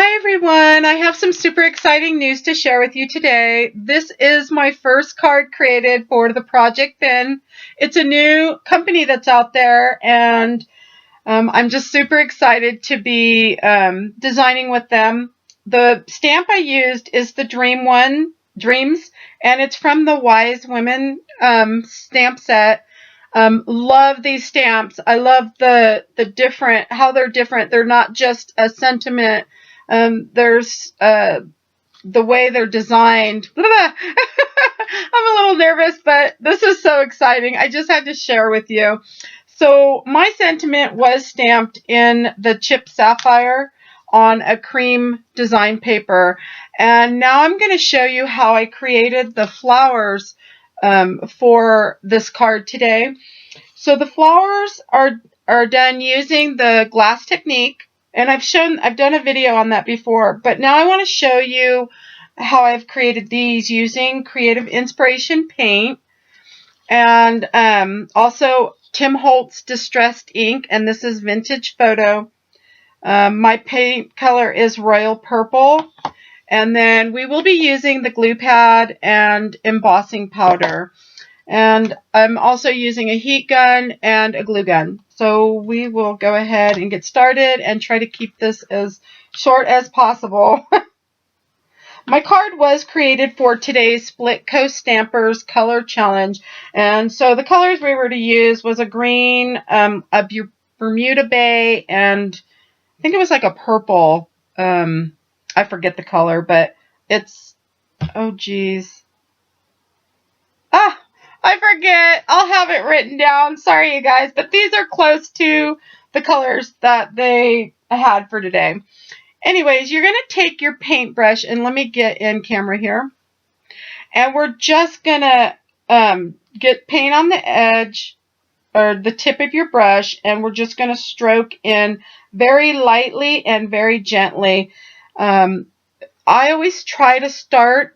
Hi everyone, I have some super exciting news to share with you today. This is my first card created for the Project Bin. It's a new company that's out there, and I'm just super excited to be designing with them. The stamp I used is the Dreams, and it's from the Wise Women stamp set. Love these stamps. I love how they're different. They're not just a sentiment. There's the way they're designed. I'm a little nervous, but this is so exciting. I just had to share with you. So my sentiment was stamped in the chip sapphire on a cream design paper. And now I'm going to show you how I created the flowers for this card today. So the flowers are done using the glass technique. And I've done a video on that before, but now I want to show you how I've created these using Creative Inspiration paint and also Tim Holtz Distressed ink, and this is Vintage Photo. My paint color is Royal Purple, and then we will be using the glue pad and embossing powder. And I'm also using a heat gun and a glue gun. So we will go ahead and get started and try to keep this as short as possible. My card was created for today's Split Coast Stampers Color Challenge. And so the colors we were to use was a green, a Bermuda Bay, and I think it was like a purple. I forget the color, but it's, oh geez. I forget. I'll have it written down. Sorry, you guys, but these are close to the colors that they had for today. Anyways, you're going to take your paintbrush, and let me get in camera here. And we're just going to get paint on the edge or the tip of your brush, and we're just going to stroke in very lightly and very gently. I always try to start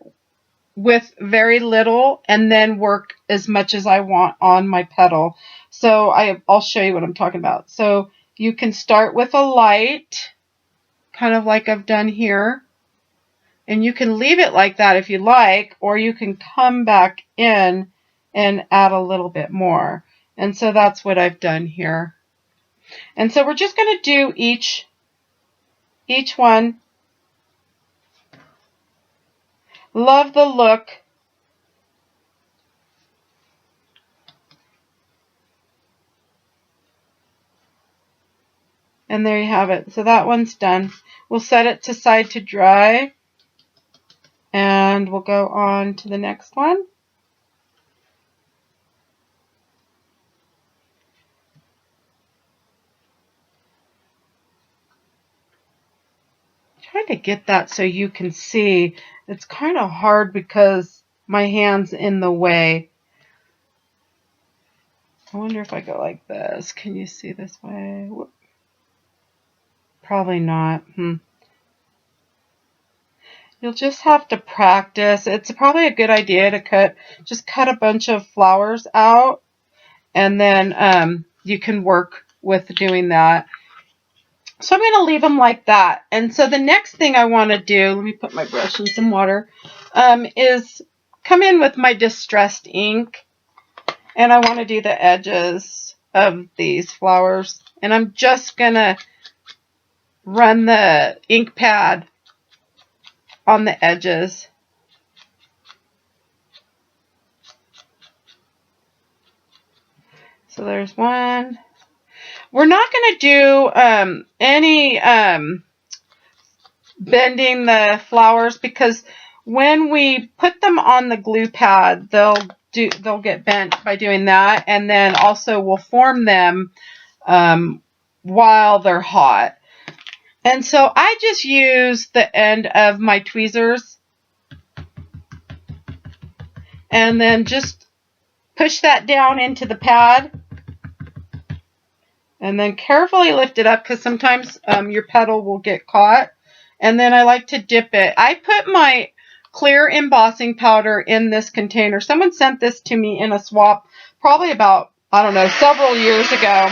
with very little and then work as much as I want on my petal. So I'll show you what I'm talking about. So you can start with a light, kind of like I've done here, and you can leave it like that if you like, or you can come back in and add a little bit more. And so that's what I've done here. And so we're just going to do each one. Love the look. And there you have it. So that one's done. We'll set it to side to dry. And we'll go on to the next one. Trying to get that so you can see. It's kind of hard because my hand's in the way. I wonder if I go like this. Can you see this way? Whoop. Probably not. You'll just have to practice. It's probably a good idea to just cut a bunch of flowers out, and then you can work with doing that. So I'm going to leave them like that. And so the next thing I want to do, let me put my brush in some water, is come in with my distressed ink. And I want to do the edges of these flowers. And I'm just going to run the ink pad on the edges. So there's one. We're not going to do any bending the flowers, because when we put them on the glue pad, they'll get bent by doing that, and then also we'll form them while they're hot. And so I just use the end of my tweezers and then just push that down into the pad. And then carefully lift it up, because sometimes your petal will get caught. And then I like to dip it. I put my clear embossing powder in this container. Someone sent this to me in a swap probably about, I don't know, several years ago.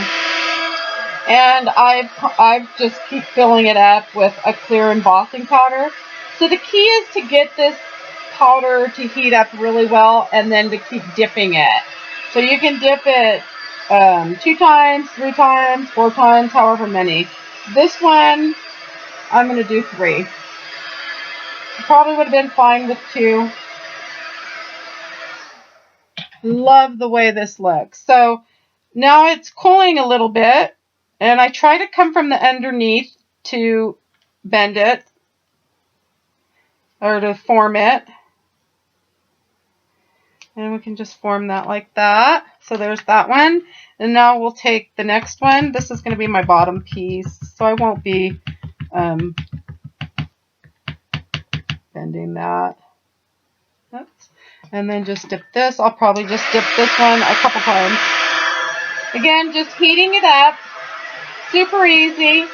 And I've just keep filling it up with a clear embossing powder. So the key is to get this powder to heat up really well and then to keep dipping it. So you can dip it 2 times, 3 times, 4 times, however many. This one, I'm going to do 3. Probably would have been fine with 2. Love the way this looks. So now it's cooling a little bit, and I try to come from the underneath to bend it or to form it. And we can just form that like that. So there's that one. And now we'll take the next one. This is going to be my bottom piece, so I won't be bending that. Oops. And then just dip this. I'll probably just dip this one a couple times. Again, just heating it up. Super easy.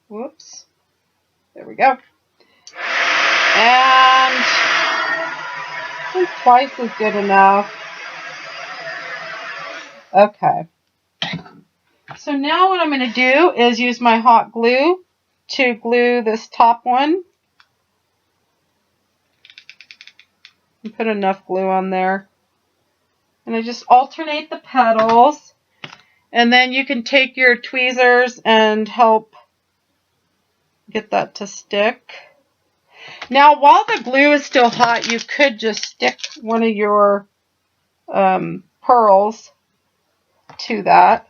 Whoops. There we go. And I think twice is good enough. Okay. So now what I'm going to do is use my hot glue to glue this top one. And put enough glue on there. And I just alternate the petals. And then you can take your tweezers and help get that to stick. Now, while the glue is still hot, you could just stick one of your pearls to that.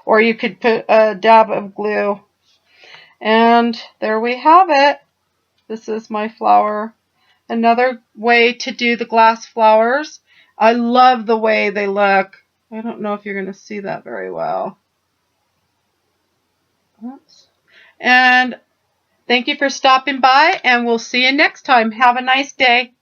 Or you could put a dab of glue. And there we have it. This is my flower. Another way to do the glass flowers. I love the way they look. I don't know if you're going to see that very well. Oops. And thank you for stopping by, and we'll see you next time. Have a nice day.